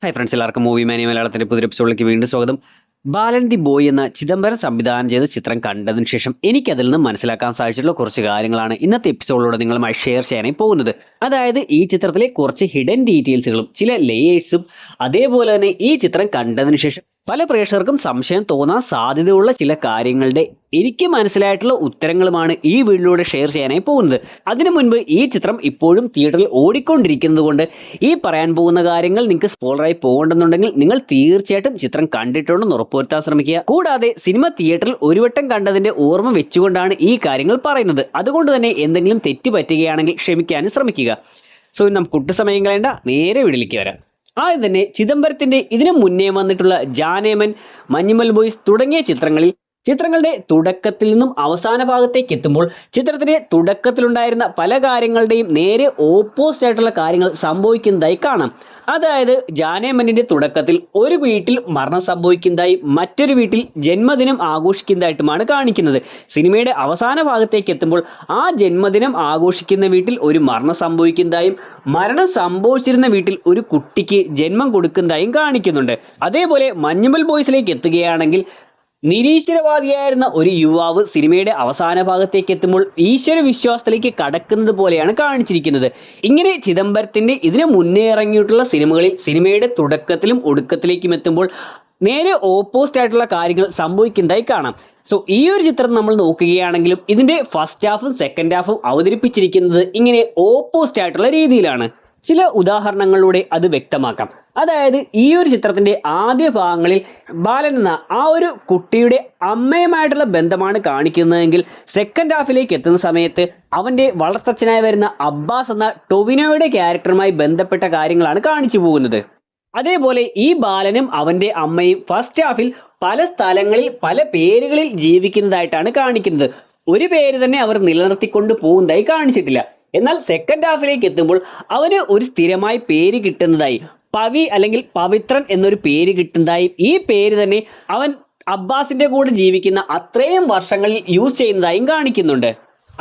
Hi friends, എല്ലാവർക്കും movie മാനി മലയാളത്തിന്റെ പുതിയ എപ്പിസോഡിലേക്ക് വീണ്ടും സ്വാഗതം. ബാലൻ ദി ബോയ് എന്ന ചിദംബരം സംവിധാനം ചെയ്ത ചിത്രം കണ്ടതിന് ശേഷം എനിക്കതിൽ നിന്ന് മനസ്സിലാക്കാൻ സാധിച്ചിട്ടുള്ള കുറച്ച് കാര്യങ്ങളാണ് ഇന്നത്തെ എപ്പിസോഡിലൂടെ നിങ്ങളുമായി ഷെയർ ചെയ്യാനായി പോകുന്നത്. അതായത് ഈ ചിത്രത്തിലെ കുറച്ച് ഹിഡൻ ഡീറ്റെയിൽസുകളും ചില ലേയേഴ്സും അതേപോലെ തന്നെ ഈ ചിത്രം കണ്ടതിന് ശേഷം പല പ്രേക്ഷകർക്കും സംശയം തോന്നാൻ സാധ്യതയുള്ള ചില കാര്യങ്ങളുടെ എനിക്ക് മനസ്സിലായിട്ടുള്ള ഉത്തരങ്ങളുമാണ് ഈ വീഡിയോയിലൂടെ ഷെയർ ചെയ്യാനായി പോകുന്നത്. അതിനു മുൻപ് ഈ ചിത്രം ഇപ്പോഴും തിയേറ്ററിൽ ഓടിക്കൊണ്ടിരിക്കുന്നത് കൊണ്ട് ഈ പറയാൻ പോകുന്ന കാര്യങ്ങൾ നിങ്ങൾക്ക് സ്പോയിലറായി പോകണമെന്നുണ്ടെങ്കിൽ നിങ്ങൾ തീർച്ചയായിട്ടും ചിത്രം കണ്ടിട്ടുണ്ടെന്ന് ഉറപ്പുവരുത്താൻ ശ്രമിക്കുക. കൂടാതെ സിനിമ തിയേറ്ററിൽ ഒരു വട്ടം കണ്ടതിന്റെ ഓർമ്മ വെച്ചുകൊണ്ടാണ് ഈ കാര്യങ്ങൾ പറയുന്നത്. അതുകൊണ്ട് തന്നെ എന്തെങ്കിലും തെറ്റ് പറ്റുകയാണെങ്കിൽ ക്ഷമിക്കാനും ശ്രമിക്കുക. സോ നമുക്ക് ഒട്ടും സമയം കളയേണ്ട, നേരെ വീട്ടിലേക്ക് വരാം. ആദ്യം തന്നെ ചിദംബരത്തിന്റെ ഇതിനു മുന്നേ വന്നിട്ടുള്ള ജാനേമൻ, മഞ്ഞുമൽ ബോയ്സ് തുടങ്ങിയ ചിത്രങ്ങളുടെ തുടക്കത്തിൽ നിന്നും അവസാന ഭാഗത്തേക്ക് എത്തുമ്പോൾ ചിത്രത്തിന്റെ തുടക്കത്തിലുണ്ടായിരുന്ന പല കാര്യങ്ങളുടെയും നേരെ ഓപ്പോസിറ്റ് ആയിട്ടുള്ള കാര്യങ്ങൾ സംഭവിക്കുന്നതായി കാണാം. അതായത് ജാനേമനിന്റെ തുടക്കത്തിൽ ഒരു വീട്ടിൽ മരണം സംഭവിക്കുന്നതായി മറ്റൊരു വീട്ടിൽ ജന്മദിനം ആഘോഷിക്കുന്നതായിട്ടുമാണ് കാണിക്കുന്നത്. സിനിമയുടെ അവസാന ഭാഗത്തേക്ക് എത്തുമ്പോൾ ആ ജന്മദിനം ആഘോഷിക്കുന്ന വീട്ടിൽ ഒരു മരണം സംഭവിക്കുന്നതായും മരണം സംഭവിച്ചിരുന്ന വീട്ടിൽ ഒരു കുട്ടിക്ക് ജന്മം കൊടുക്കുന്നതായും കാണിക്കുന്നുണ്ട്. അതേപോലെ മഞ്ഞുമൽ ബോയ്സിലേക്ക് എത്തുകയാണെങ്കിൽ നിരീശ്വരവാദിയായിരുന്ന ഒരു യുവാവ് സിനിമയുടെ അവസാന ഭാഗത്തേക്ക് എത്തുമ്പോൾ ഈശ്വര വിശ്വാസത്തിലേക്ക് കടക്കുന്നത് പോലെയാണ് കാണിച്ചിരിക്കുന്നത്. ഇങ്ങനെ ചിദംബരത്തിന്റെ ഇതിനു മുന്നേ ഇറങ്ങിയിട്ടുള്ള സിനിമകളിൽ സിനിമയുടെ തുടക്കത്തിലും ഒടുക്കത്തിലേക്കും എത്തുമ്പോൾ നേരെ ഓപ്പോസിറ്റ് ആയിട്ടുള്ള കാര്യങ്ങൾ സംഭവിക്കുന്നതായി കാണാം. സോ ഈ ഒരു ചിത്രം നമ്മൾ നോക്കുകയാണെങ്കിലും ഇതിന്റെ ഫസ്റ്റ് ഹാഫും സെക്കൻഡ് ഹാഫും അവതരിപ്പിച്ചിരിക്കുന്നത് ഇങ്ങനെ ഓപ്പോസിറ്റ് ആയിട്ടുള്ള രീതിയിലാണ്. ചില ഉദാഹരണങ്ങളിലൂടെ അത് വ്യക്തമാക്കാം. അതായത് ഈ ഒരു ചിത്രത്തിന്റെ ആദ്യ ഭാഗങ്ങളിൽ ബാലൻ എന്ന ആ ഒരു കുട്ടിയുടെ അമ്മയുമായിട്ടുള്ള ബന്ധമാണ് കാണിക്കുന്നതെങ്കിൽ സെക്കൻഡ് ഹാഫിലേക്ക് എത്തുന്ന സമയത്ത് അവന്റെ വളർത്തച്ഛനായി വരുന്ന അബ്ബാസ് എന്ന ടൊവിനോയുടെ ക്യാരക്ടറുമായി ബന്ധപ്പെട്ട കാര്യങ്ങളാണ് കാണിച്ചു പോകുന്നത്. അതേപോലെ ഈ ബാലനും അവന്റെ അമ്മയും ഫസ്റ്റ് ഹാഫിൽ പല സ്ഥലങ്ങളിൽ പല പേരുകളിൽ ജീവിക്കുന്നതായിട്ടാണ് കാണിക്കുന്നത്. ഒരു പേര് തന്നെ അവർ നിലനിർത്തിക്കൊണ്ട് പോകുന്നതായി കാണിച്ചിട്ടില്ല. എന്നാൽ സെക്കൻഡ് ഹാഫിലേക്ക് എത്തുമ്പോൾ അവന് ഒരു സ്ഥിരമായി പേര് കിട്ടുന്നതായി, പവി അല്ലെങ്കിൽ പവിത്രൻ എന്നൊരു പേര് കിട്ടുന്നതായും ഈ പേര് തന്നെ അവൻ അബ്ബാസിന്റെ കൂടെ ജീവിക്കുന്ന അത്രയും വർഷങ്ങളിൽ യൂസ് ചെയ്യുന്നതായും കാണിക്കുന്നുണ്ട്.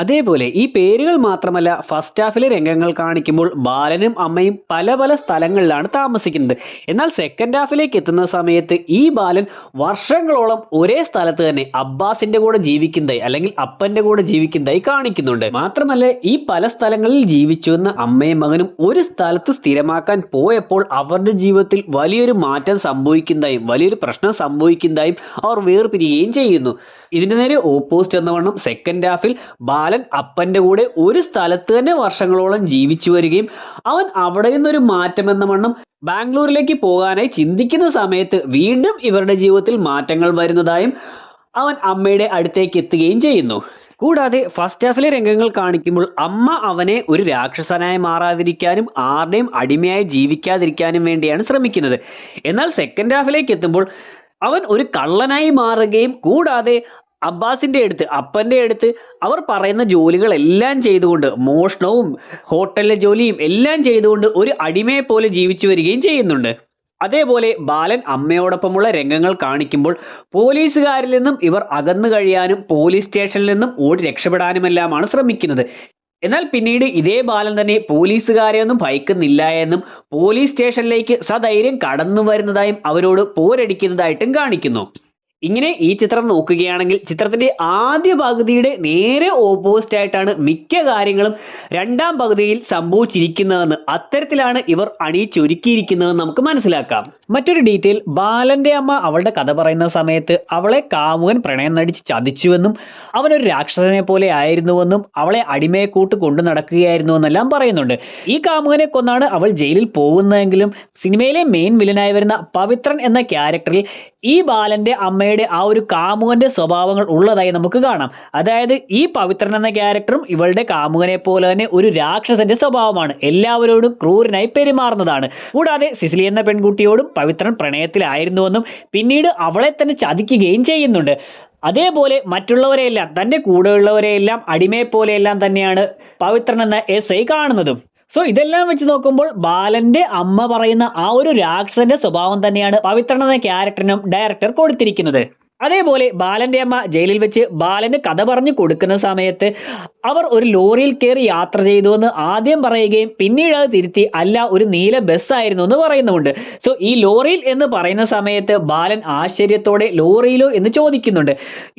അതേപോലെ ഈ പേരുകൾ മാത്രമല്ല, ഫസ്റ്റ് ഹാഫിലെ രംഗങ്ങൾ കാണിക്കുമ്പോൾ ബാലനും അമ്മയും പല പല സ്ഥലങ്ങളിലാണ് താമസിക്കുന്നത്. എന്നാൽ സെക്കൻഡ് ഹാഫിലേക്ക് എത്തുന്ന സമയത്ത് ഈ ബാലൻ വർഷങ്ങളോളം ഒരേ സ്ഥലത്ത് തന്നെ അബ്ബാസിന്റെ കൂടെ ജീവിക്കുന്നതായി അല്ലെങ്കിൽ അപ്പന്റെ കൂടെ ജീവിക്കുന്നതായി കാണിക്കുന്നുണ്ട്. മാത്രമല്ല ഈ പല സ്ഥലങ്ങളിൽ ജീവിച്ചു വന്ന അമ്മയും മകനും ഒരു സ്ഥലത്ത് സ്ഥിരമാക്കാൻ പോയപ്പോൾ അവരുടെ ജീവിതത്തിൽ വലിയൊരു മാറ്റം സംഭവിക്കുന്നതായും വലിയൊരു പ്രശ്നം സംഭവിക്കുന്നതായും അവർ വേർപിരിയുകയും ചെയ്യുന്നു. ഇതിന്റെ നേരെ ഓപ്പോസിറ്റ് എന്നവണ്ണം സെക്കൻഡ് ഹാഫിൽ ബാലൻ അപ്പന്റെ കൂടെ ഒരു സ്ഥലത്ത് തന്നെ വർഷങ്ങളോളം ജീവിച്ചു വരികയും അവൻ അവിടെ നിന്നൊരു മാറ്റം എന്ന വണ്ണം ബാംഗ്ലൂരിലേക്ക് പോകാനായി ചിന്തിക്കുന്ന സമയത്ത് വീണ്ടും ഇവരുടെ ജീവിതത്തിൽ മാറ്റങ്ങൾ വരുന്നതായും അവൻ അമ്മയുടെ അടുത്തേക്ക് എത്തുകയും ചെയ്യുന്നു. കൂടാതെ ഫസ്റ്റ് ഹാഫിലെ രംഗങ്ങൾ കാണിക്കുമ്പോൾ അമ്മ അവനെ ഒരു രാക്ഷസനായി മാറാതിരിക്കാനും ആരുടെയും അടിമയായി ജീവിക്കാതിരിക്കാനും വേണ്ടിയാണ് ശ്രമിക്കുന്നത്. എന്നാൽ സെക്കൻഡ് ഹാഫിലേക്ക് എത്തുമ്പോൾ അവൻ ഒരു കള്ളനായി മാറുകയും കൂടാതെ അപ്പന്റെ അടുത്ത് അവർ പറയുന്ന ജോലികളെല്ലാം ചെയ്തുകൊണ്ട്, മോഷണവും ഹോട്ടലിലെ ജോലിയും എല്ലാം ചെയ്തുകൊണ്ട് ഒരു അടിമയെ പോലെ ജീവിച്ചു വരികയും ചെയ്യുന്നുണ്ട്. അതേപോലെ ബാലൻ അമ്മയോടൊപ്പമുള്ള രംഗങ്ങൾ കാണിക്കുമ്പോൾ പോലീസുകാരിൽ നിന്നും ഇവർ അകന്നു കഴിയാനും പോലീസ് സ്റ്റേഷനിൽ നിന്നും ഓടി രക്ഷപ്പെടാനുമെല്ലാമാണ് ശ്രമിക്കുന്നത്. എന്നാൽ പിന്നീട് ഇതേ ബാലൻ തന്നെ പോലീസുകാരെയൊന്നും ഭയക്കുന്നില്ല എന്നും പോലീസ് സ്റ്റേഷനിലേക്ക് സധൈര്യം കടന്നു വരുന്നതായും അവരോട് പോരടിക്കുന്നതായിട്ടും കാണിക്കുന്നു. ഇങ്ങനെ ഈ ചിത്രം നോക്കുകയാണെങ്കിൽ ചിത്രത്തിന്റെ ആദ്യ പകുതിയുടെ നേരെ ഓപ്പോസിറ്റ് ആയിട്ടാണ് മിക്ക കാര്യങ്ങളും രണ്ടാം പകുതിയിൽ സംഭവിച്ചിരിക്കുന്നതെന്ന്, അത്തരത്തിലാണ് ഇവർ അണിയിച്ചൊരുക്കിയിരിക്കുന്നതെന്ന് നമുക്ക് മനസ്സിലാക്കാം. മറ്റൊരു ഡീറ്റെയിൽ, ബാലന്റെ അമ്മ അവളുടെ കഥ പറയുന്ന സമയത്ത് അവളെ കാമുകൻ പ്രണയം നടിച്ച് ചതിച്ചുവെന്നും അവനൊരു രാക്ഷസനെ പോലെ ആയിരുന്നുവെന്നും അവളെ അടിമയെ കൂട്ട് കൊണ്ടു നടക്കുകയായിരുന്നുവെന്നെല്ലാം പറയുന്നുണ്ട്. ഈ കാമുകനെ കൊന്നാണ് അവൾ ജയിലിൽ പോകുന്നതെങ്കിലും സിനിമയിലെ മെയിൻ വില്ലനായി വരുന്ന പവിത്രൻ എന്ന ക്യാരക്ടറിൽ ഈ ബാലന്റെ അമ്മയുടെ ആ ഒരു കാമുകന്റെ സ്വഭാവങ്ങൾ ഉള്ളതായി നമുക്ക് കാണാം. അതായത് ഈ പവിത്രൻ എന്ന ക്യാരക്ടറും ഇവളുടെ കാമുകനെ പോലെ തന്നെ ഒരു രാക്ഷസന്റെ സ്വഭാവമാണ്, എല്ലാവരോടും ക്രൂരനായി പെരുമാറുന്നതാണ്. കൂടാതെ സിസിലി എന്ന പെൺകുട്ടിയോടും പവിത്രൻ പ്രണയത്തിലായിരുന്നുവെന്നും പിന്നീട് അവളെ തന്നെ ചതിക്കുകയും ചെയ്യുന്നുണ്ട്. അതേപോലെ മറ്റുള്ളവരെയെല്ലാം, തന്റെ കൂടെയുള്ളവരെയെല്ലാം അടിമയെ പോലെയെല്ലാം തന്നെയാണ് പവിത്രൻ എന്ന SI കാണുന്നതും. സോ ഇതെല്ലാം വെച്ച് നോക്കുമ്പോൾ ബാലന്റെ അമ്മ പറയുന്ന ആ ഒരു രാക്ഷസന്റെ സ്വഭാവം തന്നെയാണ് പവിത്രൻ എന്ന ക്യാരക്ടറിനും ഡയറക്ടർ കൊടുത്തിരിക്കുന്നത്. അതേപോലെ ബാലന്റെ അമ്മ ജയിലിൽ വെച്ച് ബാലന് കഥ പറഞ്ഞു കൊടുക്കുന്ന സമയത്ത് അവർ ഒരു ലോറിയിൽ കയറി യാത്ര ചെയ്തു എന്ന് ആദ്യം പറയുകയും പിന്നീട് അത് തിരുത്തി അല്ല ഒരു നീല ബസ്സായിരുന്നു എന്ന് പറയുന്നുണ്ട്. സോ ഈ ലോറിയിൽ എന്ന് പറയുന്ന സമയത്ത് ബാലൻ ആശ്ചര്യത്തോടെ ലോറിയിലോ എന്ന് ചോദിക്കുന്നുണ്ട്.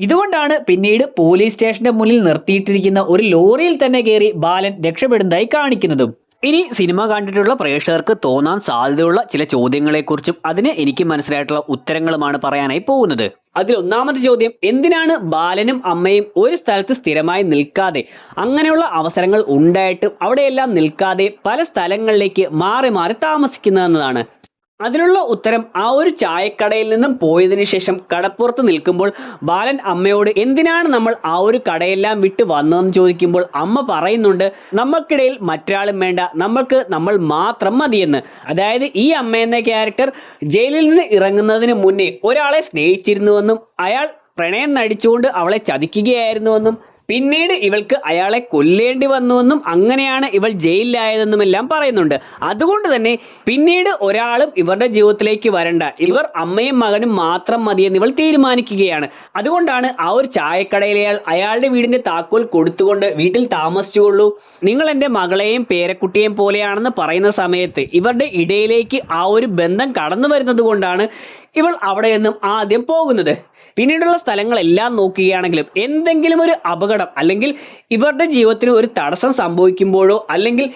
ഇതുകൊണ്ടാണ് പിന്നീട് പോലീസ് സ്റ്റേഷന്റെ മുന്നിൽ നിർത്തിയിട്ടിരിക്കുന്ന ഒരു ലോറിയിൽ തന്നെ കയറി ബാലൻ രക്ഷപ്പെടുന്നതായി കാണിക്കുന്നതും. ഇനി സിനിമ കണ്ടിട്ടുള്ള പ്രേക്ഷകർക്ക് തോന്നാൻ സാധ്യതയുള്ള ചില ചോദ്യങ്ങളെക്കുറിച്ചും അതിന് എനിക്ക് മനസ്സിലായിട്ടുള്ള ഉത്തരങ്ങളുമാണ് പറയാനായി പോകുന്നത്. അതിൽ ഒന്നാമത്തെ ചോദ്യം, എന്തിനാണ് ബാലനും അമ്മയും ഒരു സ്ഥലത്ത് സ്ഥിരമായി നിൽക്കാതെ, അങ്ങനെയുള്ള അവസരങ്ങൾ ഉണ്ടായിട്ടും അവിടെയെല്ലാം നിൽക്കാതെ പല സ്ഥലങ്ങളിലേക്ക് മാറി മാറി താമസിക്കുന്നതെന്നതാണ്. അതിനുള്ള ഉത്തരം, ആ ഒരു ചായക്കടയിൽ നിന്നും പോയതിനു ശേഷം കടപ്പുറത്ത് നിൽക്കുമ്പോൾ ബാലൻ അമ്മയോട് എന്തിനാണ് നമ്മൾ ആ ഒരു കടയെല്ലാം വിട്ട് വന്നതെന്ന് ചോദിക്കുമ്പോൾ അമ്മ പറയുന്നുണ്ട്, നമ്മൾക്കിടയിൽ മറ്റൊരാളും വേണ്ട, നമ്മൾക്ക് നമ്മൾ മാത്രം മതിയെന്ന്. അതായത് ഈ അമ്മ എന്ന ക്യാരക്ടർ ജയിലിൽ നിന്ന് ഇറങ്ങുന്നതിന് മുന്നേ ഒരാളെ സ്നേഹിച്ചിരുന്നുവെന്നും അയാൾ പ്രണയം നടിച്ചുകൊണ്ട് അവളെ ചതിക്കുകയായിരുന്നുവെന്നും പിന്നീട് ഇവൾക്ക് അയാളെ കൊല്ലേണ്ടി വന്നുവെന്നും അങ്ങനെയാണ് ഇവൾ ജയിലിലായതെന്നുമെല്ലാം പറയുന്നുണ്ട്. അതുകൊണ്ട് തന്നെ പിന്നീട് ഒരാളും ഇവരുടെ ജീവിതത്തിലേക്ക് വരണ്ട, ഇവർ അമ്മയും മകനും മാത്രം മതിയെന്ന് ഇവൾ തീരുമാനിക്കുകയാണ്. അതുകൊണ്ടാണ് ആ ഒരു ചായക്കടയിലെ അയാളുടെ വീടിന്റെ താക്കോൽ കൊടുത്തുകൊണ്ട് വീട്ടിൽ താമസിച്ചുകൊള്ളൂ, നിങ്ങൾ എൻ്റെ മകളെയും പേരക്കുട്ടിയെയും പോലെയാണെന്ന് പറയുന്ന സമയത്ത് ഇവരുടെ ഇടയിലേക്ക് ആ ഒരു ബന്ധം കടന്നു വരുന്നത് കൊണ്ടാണ് ഇവൾ അവിടെ നിന്നും ആദ്യം പോകുന്നത്. പിന്നീടുള്ള സ്ഥലങ്ങളെല്ലാം നോക്കുകയാണെങ്കിലും എന്തെങ്കിലും ഒരു അപകടം അല്ലെങ്കിൽ ഇവരുടെ ജീവിതത്തിന് ഒരു തടസ്സം സംഭവിക്കുമ്പോഴോ അല്ലെങ്കിൽ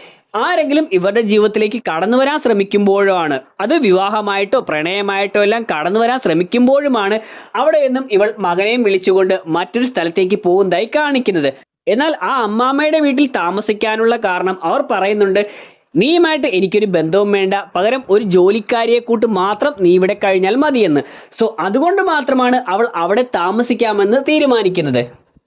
ആരെങ്കിലും ഇവരുടെ ജീവിതത്തിലേക്ക് കടന്നു വരാൻ ശ്രമിക്കുമ്പോഴോ ആണ്, അത് വിവാഹമായിട്ടോ പ്രണയമായിട്ടോ എല്ലാം കടന്നു വരാൻ ശ്രമിക്കുമ്പോഴുമാണ് അവിടെ നിന്നും ഇവൾ മകനെയും വിളിച്ചുകൊണ്ട് മറ്റൊരു സ്ഥലത്തേക്ക് പോകുന്നതായി കാണിക്കുന്നത്. എന്നാൽ ആ അമ്മാമ്മയുടെ വീട്ടിൽ താമസിക്കാനുള്ള കാരണം അവർ പറയുന്നുണ്ട്, നീയുമായിട്ട് എനിക്കൊരു ബന്ധവും വേണ്ട, പകരം ഒരു ജോലിക്കാരിയെ കൂട്ട് മാത്രം നീ ഇവിടെ കഴിഞ്ഞാൽ മതിയെന്ന്. സോ അതുകൊണ്ട് മാത്രമാണ് അവൾ അവിടെ താമസിക്കാമെന്ന് തീരുമാനിക്കുന്നത്.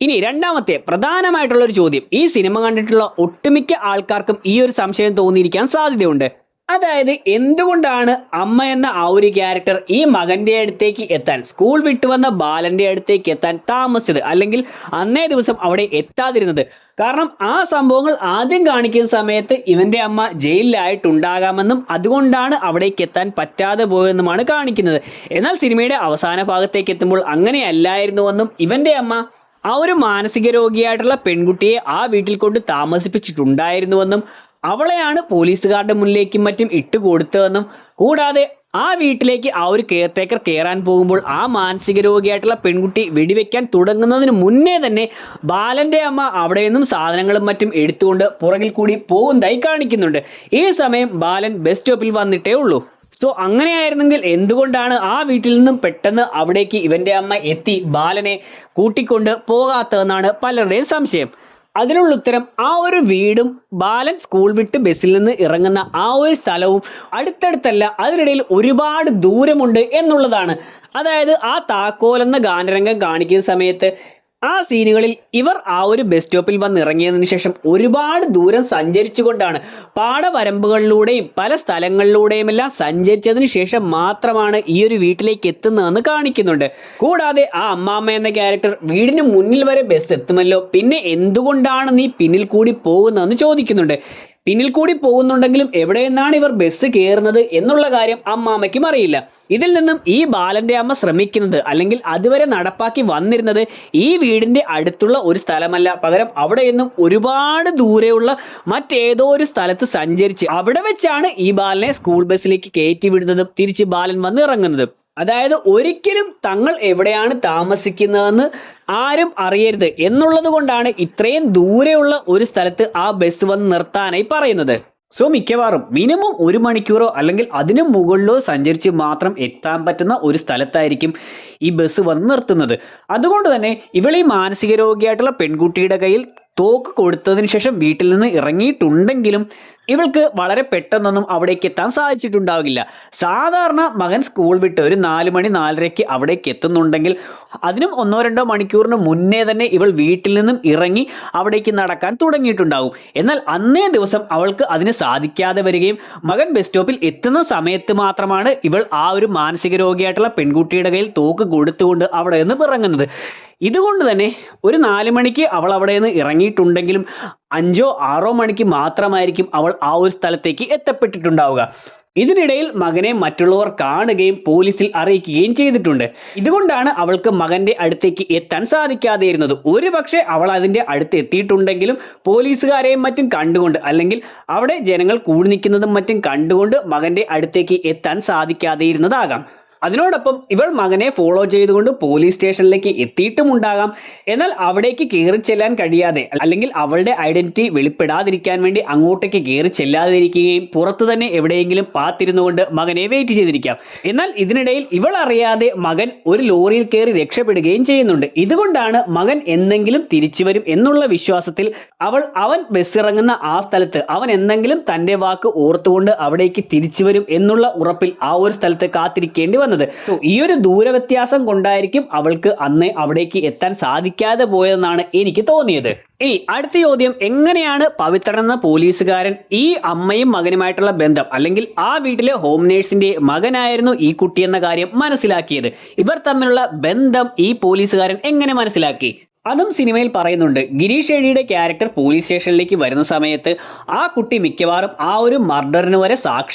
ഇനി രണ്ടാമത്തെ പ്രധാനമായിട്ടുള്ള ഒരു ചോദ്യം, ഈ സിനിമ കണ്ടിട്ടുള്ള ഒട്ടുമിക്ക ആൾക്കാർക്കും ഈ ഒരു സംശയം തോന്നിയിരിക്കാൻ സാധ്യതയുണ്ട്. അതായത് എന്തുകൊണ്ടാണ് അമ്മ എന്ന ആ ഒരു ക്യാരക്ടർ ഈ മകന്റെ അടുത്തേക്ക് എത്താൻ, സ്കൂൾ വിട്ടുവന്ന ബാലന്റെ അടുത്തേക്ക് എത്താൻ താമസിച്ചത്, അല്ലെങ്കിൽ അന്നേ ദിവസം അവിടെ എത്താതിരുന്നത്? കാരണം ആ സംഭവങ്ങൾ ആദ്യം കാണിക്കുന്ന സമയത്ത് ഇവന്റെ അമ്മ ജയിലിലായിട്ടുണ്ടാകാമെന്നും അതുകൊണ്ടാണ് അവിടേക്ക് എത്താൻ പറ്റാതെ പോയെന്നുമാണ് കാണിക്കുന്നത്. എന്നാൽ സിനിമയുടെ അവസാന ഭാഗത്തേക്ക് എത്തുമ്പോൾ അങ്ങനെയല്ലായിരുന്നുവെന്നും ഇവന്റെ അമ്മ ആ ഒരു മാനസിക രോഗിയായിട്ടുള്ള പെൺകുട്ടിയെ ആ വീട്ടിൽ കൊണ്ട് താമസിപ്പിച്ചിട്ടുണ്ടായിരുന്നുവെന്നും അവളെയാണ് പോലീസുകാരുടെ മുന്നിലേക്കും മറ്റും ഇട്ടുകൊടുത്തതെന്നും കൂടാതെ ആ വീട്ടിലേക്ക് ആ ഒരു കെയർ ടേക്കർ കയറാൻ പോകുമ്പോൾ ആ മാനസിക രോഗിയായിട്ടുള്ള പെൺകുട്ടി വെടിവെക്കാൻ തുടങ്ങുന്നതിന് മുന്നേ തന്നെ ബാലന്റെ അമ്മ അവിടെ നിന്നും സാധനങ്ങളും മറ്റും എടുത്തുകൊണ്ട് പുറകിൽ കൂടി പോകുന്നതായി കാണിക്കുന്നുണ്ട്. ഈ സമയം ബാലൻ ബസ് സ്റ്റോപ്പിൽ വന്നിട്ടേ ഉള്ളൂ. സോ അങ്ങനെയായിരുന്നെങ്കിൽ എന്തുകൊണ്ടാണ് ആ വീട്ടിൽ നിന്നും പെട്ടെന്ന് അവിടേക്ക് ഇവന്റെ അമ്മ എത്തി ബാലനെ കൂട്ടിക്കൊണ്ട് പോകാത്തതെന്നാണ് പലരുടെയും സംശയം. അതിനുള്ള ഉത്തരം, ആ ഒരു വീടും ബാലൻ സ്കൂൾ വിട്ട് ബസ്സിൽ നിന്ന് ഇറങ്ങുന്ന ആ ഒരു സ്ഥലവും അടുത്തടുത്തല്ല, അതിനിടയിൽ ഒരുപാട് ദൂരമുണ്ട് എന്നുള്ളതാണ്. അതായത് ആ താക്കോൽ എന്ന ഗാനരംഗം കാണിക്കുന്ന സമയത്ത് ആ സീനുകളിൽ ഇവർ ആ ഒരു ബസ് സ്റ്റോപ്പിൽ വന്ന് ഇറങ്ങിയതിനു ശേഷം ഒരുപാട് ദൂരം സഞ്ചരിച്ചുകൊണ്ടാണ്, പാടവരമ്പുകളിലൂടെയും പല സ്ഥലങ്ങളിലൂടെയും എല്ലാം സഞ്ചരിച്ചതിന് ശേഷം മാത്രമാണ് ഈ ഒരു വീട്ടിലേക്ക് എത്തുന്നതെന്ന് കാണിക്കുന്നുണ്ട്. കൂടാതെ ആ അമ്മാമ്മ എന്ന ക്യാരക്ടർ വീടിന് മുന്നിൽ വരെ ബസ് എത്തുമല്ലോ, പിന്നെ എന്തുകൊണ്ടാണ് നീ പിന്നിൽ കൂടി പോകുന്നതെന്ന് ചോദിക്കുന്നുണ്ട്. പിന്നിൽ കൂടി പോകുന്നുണ്ടെങ്കിലും എവിടെ നിന്നാണ് ഇവർ ബസ് കയറുന്നത് എന്നുള്ള കാര്യം അമ്മാമ്മയ്ക്കും അറിയില്ല. ഇതിൽ നിന്നും ഈ ബാലന്റെ അമ്മ ശ്രമിക്കുന്നത് അല്ലെങ്കിൽ അതുവരെ നടപ്പാക്കി വന്നിരുന്നത് ഈ വീടിന്റെ അടുത്തുള്ള ഒരു സ്ഥലമല്ല, പകരം അവിടെ നിന്നും ഒരുപാട് ദൂരെയുള്ള മറ്റേതോ ഒരു സ്ഥലത്ത് സഞ്ചരിച്ച് അവിടെ വെച്ചാണ് ഈ ബാലനെ സ്കൂൾ ബസ്സിലേക്ക് കയറ്റി വിടുന്നതും തിരിച്ച് ബാലൻ വന്ന് ഇറങ്ങുന്നതും. അതായത് ഒരിക്കലും തങ്ങൾ എവിടെയാണ് താമസിക്കുന്നതെന്ന് ആരും അറിയരുത് എന്നുള്ളത് കൊണ്ടാണ് ഇത്രയും ദൂരെയുള്ള ഒരു സ്ഥലത്ത് ആ ബസ് വന്ന് നിർത്താനായി പറയുന്നത്. സോ മിക്കവാറും മിനിമം 1 മണിക്കൂറോ അല്ലെങ്കിൽ അതിനു മുകളിലോ സഞ്ചരിച്ച് മാത്രം എത്താൻ പറ്റുന്ന ഒരു സ്ഥലത്തായിരിക്കും ഈ ബസ് വന്ന് നിർത്തുന്നത്. അതുകൊണ്ട് തന്നെ ഇവളീ മാനസിക രോഗിയായിട്ടുള്ള പെൺകുട്ടിയുടെ കയ്യിൽ തോക്ക് കൊടുത്തതിന് ശേഷം വീട്ടിൽ നിന്ന് ഇറങ്ങിയിട്ടുണ്ടെങ്കിലും ഇവൾക്ക് വളരെ പെട്ടെന്നൊന്നും അവിടേക്ക് എത്താൻ സാധിച്ചിട്ടുണ്ടാവില്ല. സാധാരണ മകൻ സ്കൂൾ വിട്ട് ഒരു 4 മണി 4:30 അവിടേക്ക് എത്തുന്നുണ്ടെങ്കിൽ അതിനും 1-2 മണിക്കൂറിന് മുന്നേ തന്നെ ഇവൾ വീട്ടിൽ നിന്നും ഇറങ്ങി അവിടേക്ക് നടക്കാൻ തുടങ്ങിയിട്ടുണ്ടാകും. എന്നാൽ അന്നേ ദിവസം അവൾക്ക് അതിന് സാധിക്കാതെ വരികയും മകൻ ബസ് സ്റ്റോപ്പിൽ എത്തുന്ന സമയത്ത് മാത്രമാണ് ഇവൾ ആ ഒരു മാനസിക രോഗിയായിട്ടുള്ള പെൺകുട്ടിയുടെ കയ്യിൽ തോക്ക് കൊടുത്തുകൊണ്ട് അവിടെ നിന്ന് ഇറങ്ങുന്നത്. ഇതുകൊണ്ട് തന്നെ ഒരു 4 മണിക്ക് അവൾ അവിടെ നിന്ന് ഇറങ്ങിയിട്ടുണ്ടെങ്കിലും 5-6 മണിക്ക് മാത്രമായിരിക്കും അവൾ ആ ഒരു സ്ഥലത്തേക്ക് എത്തപ്പെട്ടിട്ടുണ്ടാവുക. ഇതിനിടയിൽ മകനെ മറ്റുള്ളവർ കാണുകയും പോലീസിൽ അറിയിക്കുകയും ചെയ്തിട്ടുണ്ട്. ഇതുകൊണ്ടാണ് അവൾക്ക് മകന്റെ അടുത്തേക്ക് എത്താൻ സാധിക്കാതെയിരുന്നത്. ഒരുപക്ഷെ അവൾ അതിന്റെ അടുത്ത് എത്തിയിട്ടുണ്ടെങ്കിലും പോലീസുകാരെയും മറ്റും കണ്ടുകൊണ്ട്, അല്ലെങ്കിൽ അവിടെ ജനങ്ങൾ കൂടി നിൽക്കുന്നതും മറ്റും കണ്ടുകൊണ്ട് മകന്റെ അടുത്തേക്ക് എത്താൻ സാധിക്കാതെയിരുന്നതാകാം. അതിനോടൊപ്പം ഇവൾ മകനെ ഫോളോ ചെയ്തുകൊണ്ട് പോലീസ് സ്റ്റേഷനിലേക്ക് എത്തിയിട്ടുമുണ്ടാകാം. എന്നാൽ അവിടേക്ക് കയറി ചെല്ലാൻ കഴിയാതെ, അല്ലെങ്കിൽ അവളുടെ ഐഡന്റിറ്റി വെളിപ്പെടാതിരിക്കാൻ വേണ്ടി അങ്ങോട്ടേക്ക് കയറി ചെല്ലാതിരിക്കുകയും പുറത്തു തന്നെ എവിടെയെങ്കിലും പാത്തിരുന്നുകൊണ്ട് മകനെ വെയിറ്റ് ചെയ്തിരിക്കാം. എന്നാൽ ഇതിനിടയിൽ ഇവൾ അറിയാതെ മകൻ ഒരു ലോറിയിൽ കയറി രക്ഷപ്പെടുകയും ചെയ്യുന്നുണ്ട്. ഇതുകൊണ്ടാണ് മകൻ എന്തെങ്കിലും തിരിച്ചു വരും എന്നുള്ള വിശ്വാസത്തിൽ അവൻ ബസ് ഇറങ്ങുന്ന ആ സ്ഥലത്ത് അവൻ എന്തെങ്കിലും തന്റെ വാക്ക് ഓർത്തുകൊണ്ട് അവിടേക്ക് തിരിച്ചു വരും എന്നുള്ള ഉറപ്പിൽ ആ ഒരു സ്ഥലത്ത് കാത്തിരിക്കേണ്ടി വന്നത്. ഈ ഒരു ദൂരവ്യത്യാസം കൊണ്ടായിരിക്കും അവൾക്ക് അന്ന് അവിടേക്ക് എത്താൻ സാധിക്കാതെ പോയതെന്നാണ് എനിക്ക് തോന്നിയത്. ഇനി അടുത്ത ചോദ്യം, എങ്ങനെയാണ് പവിത്രൻ എന്ന പോലീസുകാരൻ ഈ അമ്മയും മകനുമായിട്ടുള്ള ബന്ധം, അല്ലെങ്കിൽ ആ വീട്ടിലെ ഹോം നേഴ്സിന്റെ മകനായിരുന്നു ഈ കുട്ടി എന്ന കാര്യം മനസ്സിലാക്കിയത്? ഇവർ തമ്മിലുള്ള ബന്ധം ഈ പോലീസുകാരൻ എങ്ങനെ മനസ്സിലാക്കി? അതും സിനിമയിൽ പറയുന്നുണ്ട്. ഗിരീഷ് ഷെഡിയുടെ ക്യാരക്ടർ പോലീസ് സ്റ്റേഷനിലേക്ക് വരുന്ന സമയത്ത് ആ കുട്ടി മിക്കവാറും ആ ഒരു മർഡറിന് വരെ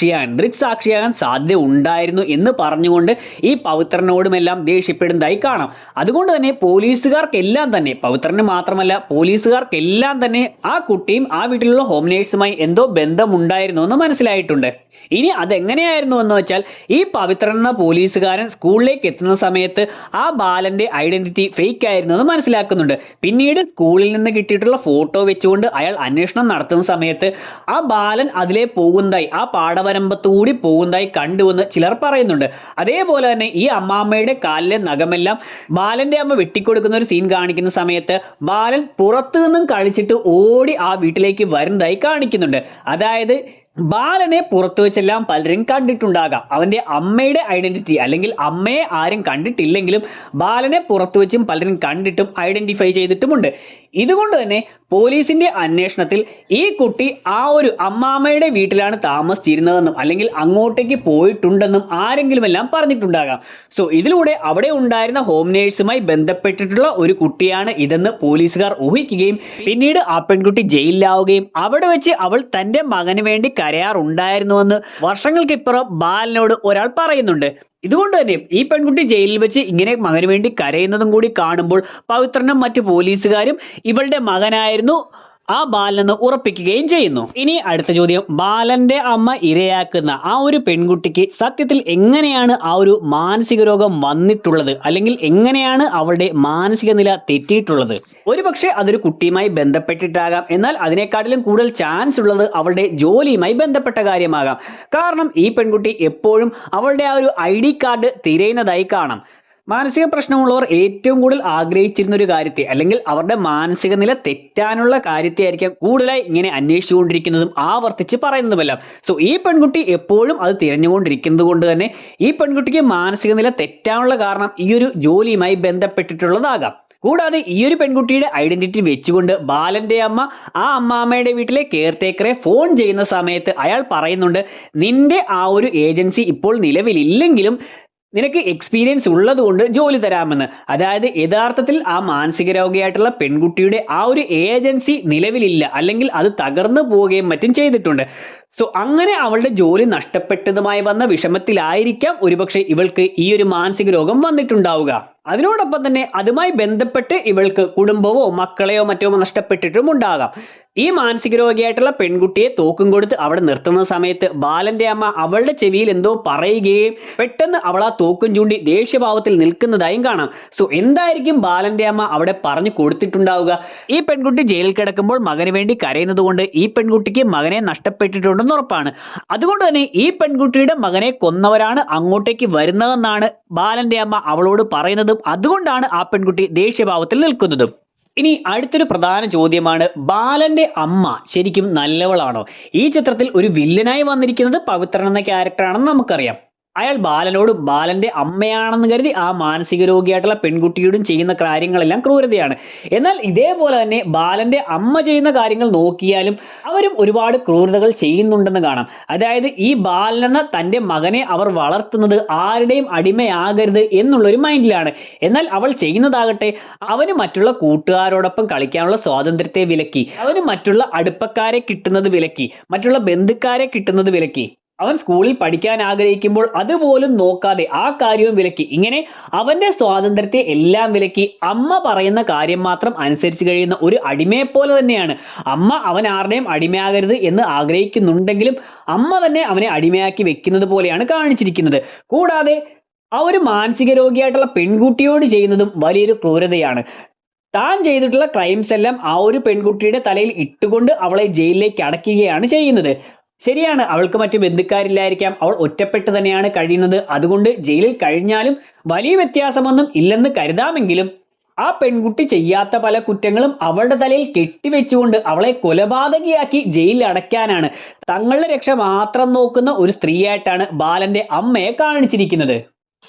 ദൃക്സാക്ഷിയാകാൻ സാധ്യത ഉണ്ടായിരുന്നു എന്ന് പറഞ്ഞുകൊണ്ട് ഈ പവിത്രനോടുമെല്ലാം ദേഷ്യപ്പെടുന്നതായി കാണാം. അതുകൊണ്ട് തന്നെ പോലീസുകാർക്കെല്ലാം തന്നെ, പവിത്രന് മാത്രമല്ല പോലീസുകാർക്കെല്ലാം തന്നെ ആ കുട്ടിയും ആ വീട്ടിലുള്ള ഹോം നേഴ്സുമായി എന്തോ ബന്ധമുണ്ടായിരുന്നു എന്ന് മനസ്സിലായിട്ടുണ്ട്. ഇനി അതെങ്ങനെയായിരുന്നു എന്ന് വെച്ചാൽ, ഈ പവിത്രൻ എന്ന പോലീസുകാരൻ സ്കൂളിലേക്ക് എത്തുന്ന സമയത്ത് ആ ബാലന്റെ ഐഡന്റിറ്റി ഫേക്ക് ആയിരുന്നു എന്ന് മനസ്സിലാക്കുന്നുണ്ട്. പിന്നീട് സ്കൂളിൽ നിന്ന് കിട്ടിയിട്ടുള്ള ഫോട്ടോ വെച്ചുകൊണ്ട് അയാൾ അന്വേഷണം നടത്തുന്ന സമയത്ത് ആ ബാലൻ അതിലെ പോകുന്നതായി, ആ പാടവരമ്പത്തുകൂടി പോകുന്നതായി കണ്ടുവെന്ന് ചിലർ പറയുന്നുണ്ട്. അതേപോലെ തന്നെ ഈ അമ്മാമ്മയുടെ കാലിലെ നഖമെല്ലാം ബാലന്റെ അമ്മ വെട്ടിക്കൊടുക്കുന്ന ഒരു സീൻ കാണിക്കുന്ന സമയത്ത് ബാലൻ പുറത്തു നിന്നും കളിച്ചിട്ട് ഓടി ആ വീട്ടിലേക്ക് വരുന്നതായി കാണിക്കുന്നുണ്ട്. അതായത് ബാലനെ പുറത്തു വെച്ചെല്ലാം പലരും കണ്ടിട്ടുണ്ടാകാം. അവന്റെ അമ്മയുടെ ഐഡന്റിറ്റി, അല്ലെങ്കിൽ അമ്മയെ ആരും കണ്ടിട്ടില്ലെങ്കിലും ബാലനെ പുറത്തു വെച്ചും പലരും കണ്ടിട്ടും ഐഡന്റിഫൈ ചെയ്തിട്ടുമുണ്ട്. ഇതുകൊണ്ട് തന്നെ പോലീസിന്റെ അന്വേഷണത്തിൽ ഈ കുട്ടി ആ ഒരു അമ്മാമ്മയുടെ വീട്ടിലാണ് താമസിച്ചിരുന്നതെന്നും, അല്ലെങ്കിൽ അങ്ങോട്ടേക്ക് പോയിട്ടുണ്ടെന്നും ആരെങ്കിലും എല്ലാം പറഞ്ഞിട്ടുണ്ടാകാം. സോ ഇതിലൂടെ അവിടെ ഉണ്ടായിരുന്ന ഹോം നേഴ്സുമായി ബന്ധപ്പെട്ടിട്ടുള്ള ഒരു കുട്ടിയാണ് ഇതെന്ന് പോലീസുകാർ ഊഹിക്കുകയും പിന്നീട് ആ പെൺകുട്ടി ജയിലിലാവുകയും അവിടെ വെച്ച് അവൾ തന്റെ മകന് വേണ്ടി കരയാറുണ്ടായിരുന്നുവെന്ന് വർഷങ്ങൾക്കിപ്പുറം ബാലനോട് ഒരാൾ പറയുന്നുണ്ട്. ഇതുകൊണ്ട് തന്നെ ഈ പെൺകുട്ടി ജയിലിൽ വെച്ച് ഇങ്ങനെ മകന് വേണ്ടി കരയുന്നതും കൂടി കാണുമ്പോൾ പവിത്രനും മറ്റു പോലീസുകാരും ഇവളുടെ മകനായിരുന്നു ആ ബാലനെന്ന് ഉറപ്പിക്കുകയും ചെയ്യുന്നു. ഇനി അടുത്ത ചോദ്യം, ബാലന്റെ അമ്മ ഇരയാക്കുന്ന ആ ഒരു പെൺകുട്ടിക്ക് സത്യത്തിൽ എങ്ങനെയാണ് ആ ഒരു മാനസിക രോഗം വന്നിട്ടുള്ളത്, അല്ലെങ്കിൽ എങ്ങനെയാണ് അവളുടെ മാനസിക നില തെറ്റിയിട്ടുള്ളത്? ഒരുപക്ഷെ അതൊരു കുട്ടിയുമായി ബന്ധപ്പെട്ടിട്ടാകാം. എന്നാൽ അതിനേക്കാട്ടിലും കൂടുതൽ ചാൻസ് ഉള്ളത് അവളുടെ ജോലിയുമായി ബന്ധപ്പെട്ട കാര്യമാകാം. കാരണം ഈ പെൺകുട്ടി എപ്പോഴും അവളുടെ ആ ഒരു ID കാർഡ് തിരയുന്നതായി കാണാം. മാനസിക പ്രശ്നമുള്ളവർ ഏറ്റവും കൂടുതൽ ആഗ്രഹിച്ചിരുന്ന ഒരു കാര്യത്തെ, അല്ലെങ്കിൽ അവരുടെ മാനസിക നില തെറ്റാനുള്ള കാര്യത്തെ ആയിരിക്കാം കൂടുതലായി ഇങ്ങനെ അന്വേഷിച്ചുകൊണ്ടിരിക്കുന്നതും ആവർത്തിച്ച് പറയുന്നതുമെല്ലാം. സോ ഈ പെൺകുട്ടി എപ്പോഴും അത് തിരഞ്ഞുകൊണ്ടിരിക്കുന്നത് കൊണ്ട് തന്നെ ഈ പെൺകുട്ടിക്ക് മാനസിക നില തെറ്റാനുള്ള കാരണം ഈ ഒരു ജോലിയുമായി ബന്ധപ്പെട്ടിട്ടുള്ളതാകാം. കൂടാതെ ഈ ഒരു പെൺകുട്ടിയുടെ ഐഡന്റിറ്റി വെച്ചുകൊണ്ട് ബാലന്റെ അമ്മ ആ അമ്മാമ്മയുടെ വീട്ടിലെ കെയർ ടേക്കറെ ഫോൺ ചെയ്യുന്ന സമയത്ത് അയാൾ പറയുന്നുണ്ട്, നിന്റെ ആ ഒരു ഏജൻസി ഇപ്പോൾ നിലവിലില്ലെങ്കിലും നിനക്ക് എക്സ്പീരിയൻസ് ഉള്ളത് കൊണ്ട് ജോലി തരാമെന്ന്. അതായത് യഥാർത്ഥത്തിൽ ആ മാനസിക രോഗിയായിട്ടുള്ള പെൺകുട്ടിയുടെ ആ ഒരു ഏജൻസി നിലവിലില്ല, അല്ലെങ്കിൽ അത് തകർന്നു പോവുകയും മറ്റും ചെയ്തിട്ടുണ്ട്. സോ അങ്ങനെ അവളുടെ ജോലി നഷ്ടപ്പെട്ടതുമായി വന്ന വിഷമത്തിലായിരിക്കാം ഒരുപക്ഷെ ഇവൾക്ക് ഈ ഒരു മാനസിക രോഗം വന്നിട്ടുണ്ടാവുക. അതിനോടൊപ്പം തന്നെ അതുമായി ബന്ധപ്പെട്ട് ഇവൾക്ക് കുടുംബമോ മക്കളെയോ മറ്റോ നഷ്ടപ്പെട്ടിട്ടും ഉണ്ടാകാം. ഈ മാനസിക രോഗിയായിട്ടുള്ള പെൺകുട്ടിയെ തോക്കും കൊടുത്ത് അവിടെ നിർത്തുന്ന സമയത്ത് ബാലന്റെ അമ്മ അവളുടെ ചെവിയിൽ എന്തോ പറയുകയും പെട്ടെന്ന് അവൾ ആ തോക്കും ചൂണ്ടി ദേഷ്യഭാവത്തിൽ നിൽക്കുന്നതായും കാണാം. സോ എന്തായിരിക്കും ബാലന്റെ അമ്മ അവിടെ പറഞ്ഞു കൊടുത്തിട്ടുണ്ടാവുക? ഈ പെൺകുട്ടി ജയിലിൽ കിടക്കുമ്പോൾ മകന് വേണ്ടി കരയുന്നത് കൊണ്ട് ഈ പെൺകുട്ടിക്ക് മകനെ നഷ്ടപ്പെട്ടിട്ടുണ്ടെന്ന് ഉറപ്പാണ്. അതുകൊണ്ട് തന്നെ ഈ പെൺകുട്ടിയുടെ മകനെ കൊന്നവരാണ് അങ്ങോട്ടേക്ക് വരുന്നതെന്നാണ് ബാലന്റെ അമ്മ അവളോട് പറയുന്നതും. അതുകൊണ്ടാണ് ആ പെൺകുട്ടി ദേഷ്യഭാവത്തിൽ നിൽക്കുന്നതും. ഇനി അടുത്തൊരു പ്രധാന ചോദ്യമാണ്, ബാലന്റെ അമ്മ ശരിക്കും നല്ലവളാണോ? ഈ ചിത്രത്തിൽ ഒരു വില്ലനായി വന്നിരിക്കുന്നത് പവിത്രൻ എന്ന ക്യാരക്ടറാണെന്ന് നമുക്കറിയാം. അയാൾ ബാലനോടും ബാലന്റെ അമ്മയാണെന്ന് കരുതി ആ മാനസിക രോഗിയായിട്ടുള്ള പെൺകുട്ടിയോടും ചെയ്യുന്ന കാര്യങ്ങളെല്ലാം ക്രൂരതയാണ്. എന്നാൽ ഇതേപോലെ തന്നെ ബാലന്റെ അമ്മ ചെയ്യുന്ന കാര്യങ്ങൾ നോക്കിയാലും അവരും ഒരുപാട് ക്രൂരതകൾ ചെയ്യുന്നുണ്ടെന്ന് കാണാം. അതായത് ഈ ബാലനെന്ന തന്റെ മകനെ അവർ വളർത്തുന്നത് ആരുടെയും അടിമയാകരുത് എന്നുള്ളൊരു മൈൻഡിലാണ്. എന്നാൽ അവൾ ചെയ്യുന്നതാകട്ടെ അവന് മറ്റുള്ള കൂട്ടുകാരോടൊപ്പം കളിക്കാനുള്ള സ്വാതന്ത്ര്യത്തെ വിലക്കി, അവന് മറ്റുള്ള അടുപ്പക്കാരെ കിട്ടുന്നത് വിലക്കി, മറ്റുള്ള ബന്ധുക്കാരെ കിട്ടുന്നത് വിലക്കി. അവൻ സ്കൂളിൽ പഠിക്കാൻ ആഗ്രഹിക്കുമ്പോൾ അതുപോലും നോക്കാതെ ആ കാര്യവും വിലക്കി. ഇങ്ങനെ അവന്റെ സ്വാതന്ത്ര്യത്തെ എല്ലാം വിലക്കി അമ്മ പറയുന്ന കാര്യം മാത്രം അനുസരിച്ച് കഴിയുന്ന ഒരു അടിമയെ പോലെ തന്നെയാണ്. അമ്മ അവൻ ആരുടെയും അടിമയാകരുത് എന്ന് ആഗ്രഹിക്കുന്നുണ്ടെങ്കിലും അമ്മ തന്നെ അവനെ അടിമയാക്കി വെക്കുന്നത് പോലെയാണ് കാണിച്ചിരിക്കുന്നത്. കൂടാതെ ആ ഒരു മാനസിക രോഗിയായിട്ടുള്ള പെൺകുട്ടിയോട് ചെയ്യുന്നതും വലിയൊരു ക്രൂരതയാണ്. താൻ ചെയ്തിട്ടുള്ള ക്രൈംസ് എല്ലാം ആ ഒരു പെൺകുട്ടിയുടെ തലയിൽ ഇട്ടുകൊണ്ട് അവളെ ജയിലിലേക്ക് അടയ്ക്കുകയാണ് ചെയ്യുന്നത്. ശരിയാണ്, അവൾക്ക് മറ്റു ബന്ധുക്കാരില്ലായിരിക്കാം, അവൾ ഒറ്റപ്പെട്ട് തന്നെയാണ് കഴിയുന്നത്. അതുകൊണ്ട് ജയിലിൽ കഴിഞ്ഞാലും വലിയ വ്യത്യാസമൊന്നും ഇല്ലെന്ന് കരുതാമെങ്കിലും ആ പെൺകുട്ടി ചെയ്യാത്ത പല കുറ്റങ്ങളും അവളുടെ തലയിൽ കെട്ടിവെച്ചുകൊണ്ട് അവളെ കൊലപാതകിയാക്കി ജയിലിൽ അടയ്ക്കാനാണ് തങ്ങളുടെ രക്ഷ മാത്രം നോക്കുന്ന ഒരു സ്ത്രീയായിട്ടാണ് ബാലന്റെ അമ്മയെ കാണിച്ചിരിക്കുന്നത്.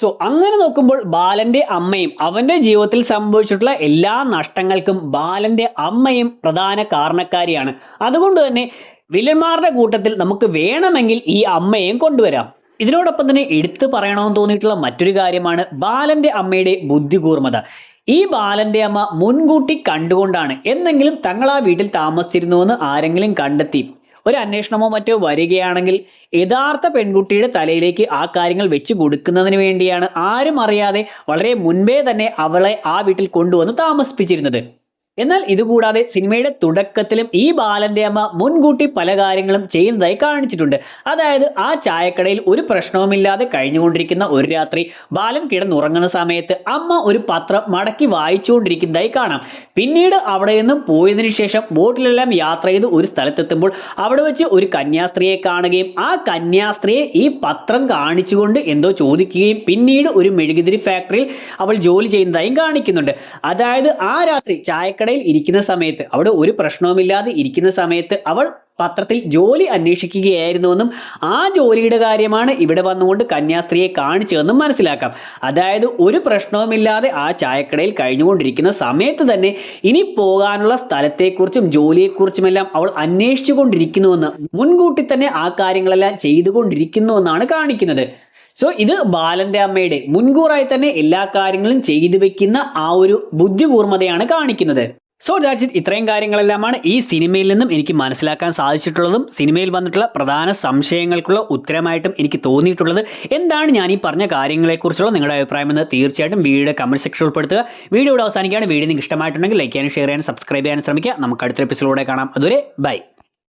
സോ അങ്ങനെ നോക്കുമ്പോൾ ബാലന്റെ അമ്മയും അവന്റെ ജീവിതത്തിൽ സംഭവിച്ചിട്ടുള്ള എല്ലാ നഷ്ടങ്ങൾക്കും ബാലന്റെ അമ്മയും പ്രധാന കാരണക്കാരിയാണ്. അതുകൊണ്ട് തന്നെ വില്ലന്മാരുടെ കൂട്ടത്തിൽ നമുക്ക് വേണമെങ്കിൽ ഈ അമ്മയെയും കൊണ്ടുവരാം. ഇതിനോടൊപ്പം തന്നെ എടുത്തു പറയണമെന്ന് തോന്നിയിട്ടുള്ള മറ്റൊരു കാര്യമാണ് ബാലന്റെ അമ്മയുടെ ബുദ്ധികൂർമ്മത. ഈ ബാലന്റെ അമ്മ മുൻകൂട്ടി കണ്ടുകൊണ്ടാണ് എന്നെങ്കിലും തങ്ങൾ ആ വീട്ടിൽ താമസിച്ചിരുന്നുവെന്ന് ആരെങ്കിലും കണ്ടെത്തി ഒരു അന്വേഷണമോ മറ്റോ വരികയാണെങ്കിൽ യഥാർത്ഥ പെൺകുട്ടിയുടെ തലയിലേക്ക് ആ കാര്യങ്ങൾ വെച്ച് കൊടുക്കുന്നതിന് വേണ്ടിയാണ് ആരും അറിയാതെ വളരെ മുൻപേ തന്നെ അവളെ ആ വീട്ടിൽ കൊണ്ടുവന്ന് താമസിപ്പിച്ചിരുന്നത്. എന്നാൽ ഇതുകൂടാതെ സിനിമയുടെ തുടക്കത്തിലും ഈ ബാലന്റെ അമ്മ മുൻകൂട്ടി പല കാര്യങ്ങളും ചെയ്യുന്നതായി കാണിച്ചിട്ടുണ്ട്. അതായത് ആ ചായക്കടയിൽ ഒരു പ്രശ്നവുമില്ലാതെ കഴിഞ്ഞുകൊണ്ടിരിക്കുന്ന ഒരു രാത്രി ബാലൻ കിടന്നുറങ്ങുന്ന സമയത്ത് അമ്മ ഒരു പത്രം മടക്കി വായിച്ചുകൊണ്ടിരിക്കുന്നതായി കാണാം. പിന്നീട് അവിടെ നിന്നും പോയതിനു ശേഷം ബോട്ടിലെല്ലാം യാത്ര ചെയ്ത് ഒരു സ്ഥലത്തെത്തുമ്പോൾ അവിടെ വെച്ച് ഒരു കന്യാസ്ത്രീയെ കാണുകയും ആ കന്യാസ്ത്രീയെ ഈ പത്രം കാണിച്ചുകൊണ്ട് എന്തോ ചോദിക്കുകയും പിന്നീട് ഒരു മെഴുകുതിരി ഫാക്ടറിയിൽ അവൾ ജോലി ചെയ്യുന്നതായും കാണിക്കുന്നുണ്ട്. അതായത് ആ രാത്രി ചായക്കടയിൽ ഇരിക്കുന്ന സമയത്ത്, അവിടെ ഒരു പ്രശ്നവുമില്ലാതെ ഇരിക്കുന്ന സമയത്ത് അവൾ പത്രത്തിൽ ജോലി അന്വേഷിക്കുകയായിരുന്നുവെന്നും ആ ജോലിയുടെ കാര്യമാണ് ഇവിടെ വന്നുകൊണ്ട് കന്യാസ്ത്രീയെ കാണിച്ചതെന്നും മനസ്സിലാക്കാം. അതായത് ഒരു പ്രശ്നവുമില്ലാതെ ആ ചായക്കടയിൽ കഴിഞ്ഞുകൊണ്ടിരിക്കുന്ന സമയത്ത് തന്നെ ഇനി പോകാനുള്ള സ്ഥലത്തെക്കുറിച്ചും ജോലിയെക്കുറിച്ചുമെല്ലാം അവൾ അന്വേഷിച്ചു കൊണ്ടിരിക്കുന്നുവെന്ന്, മുൻകൂട്ടി തന്നെ ആ കാര്യങ്ങളെല്ലാം ചെയ്തുകൊണ്ടിരിക്കുന്നുവെന്നാണ് കാണിക്കുന്നത്. സോ ഇത് ബാലന്റെ അമ്മയുടെ മുൻകൂറായി തന്നെ എല്ലാ കാര്യങ്ങളും ചെയ്തു വെക്കുന്ന ആ ഒരു ബുദ്ധികൂർമ്മതയാണ് കാണിക്കുന്നത്. So that's it. ഇത്രയും കാര്യങ്ങളെല്ലാമാണ് ഈ സിനിമയിൽ നിന്നും എനിക്ക് മനസ്സിലാക്കാൻ സാധിച്ചിട്ടുള്ളതും സിനിമയിൽ വന്നിട്ടുള്ള പ്രധാന സംശയങ്ങൾക്കുള്ള ഉത്തരമായിട്ടും എനിക്ക് തോന്നിയിട്ടുള്ളത്. എന്താണ് ഞാൻ ഈ പറഞ്ഞ കാര്യങ്ങളെക്കുറിച്ചുള്ള നിങ്ങളുടെ അഭിപ്രായം എന്ന് തീർച്ചയായിട്ടും വീഡിയോയുടെ കമന്റ് സെക്ഷനിൽ ഉൾപ്പെടുത്തുക. വീഡിയോ ഇവിടെ അവസാനിക്കുകയാണ്. വീഡിയോ നിങ്ങൾക്ക് ഇഷ്ടമായിട്ടുണ്ടെങ്കിൽ ലൈക്ക് ചെയ്യാനും ഷെയർ ചെയ്യാനും സബ്സ്ക്രൈബ് ചെയ്യാനും ശ്രമിക്കുക. നമുക്ക് അടുത്ത എപ്പിസോഡിലൂടെ കാണാം. അതുവരെ ബൈ.